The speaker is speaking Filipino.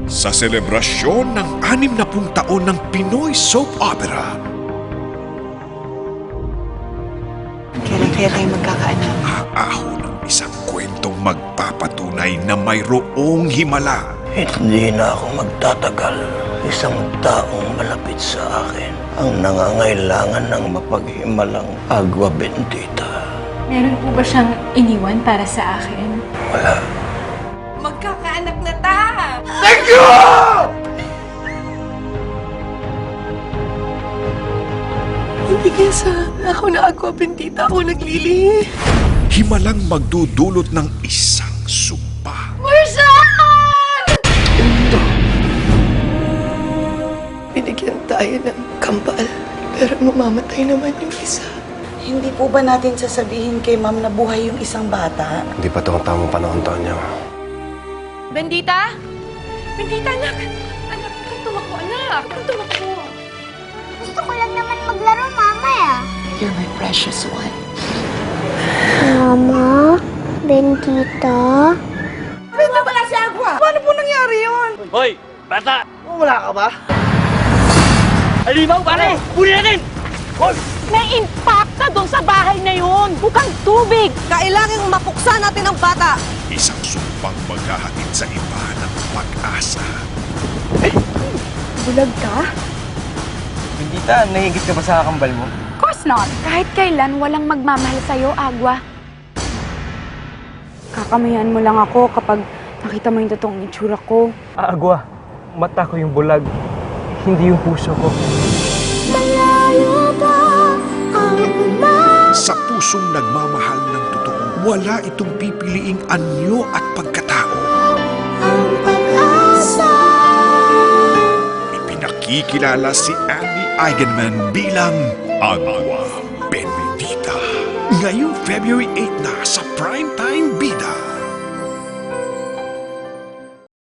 Sa selebrasyon ng 60 taon ng Pinoy soap opera, Kailan kaya tayo magkakaanak? aaho ng isang kwentong magpapatunay na mayroong himala. Hindi na ako magtatagal. Isang taong malapit sa akin ang nangangailangan ng mapaghimalang agwa bendita. Meron po ba siyang iniwan para sa akin? Wala. Magkakaanak na ta! Hindi kaya sa ako na agwa bendita ako naglili. Himalang magdudulot ng isang sumpa. Binigyan tayo ng kambal, pero mamamatay naman yung isa. Hindi po ba natin sasabihin kay ma'am na buhay yung isang bata? Hindi pa ito ang tamang panahon, Tanya. Bendita? Bendita, anak! Anak, kang tumakbo, anak! Kang tumakbo! Gusto ko lang naman maglaro, Mama. You're my precious one. Mama, Bendita. Hoy! Bata! Wala ka ba? Alimaw, pare! Kunin natin! Hoy! May impacta doon sa bahay na yun. Bukang tubig. Kailangang mapuksa natin ang bata. Isang sumpang maghahatid sa iba ng pag-asa. Bulag ka? Bendita, nahigit ka ba sa kambal mo? Of course not! Kahit kailan, walang magmamahal sa'yo, Agwa. Kakamayan mo lang ako kapag nakita mo yung totoong itsura ko. Agwa, mata ko yung bulag, hindi yung puso ko. Sa pusong nagmamahal ng totoo, wala itong pipiliing anyo at pagkatao. Ipinakikilala si Andy Eigenman bilang Agwa Bendita. Ngayong February 8 na sa primetime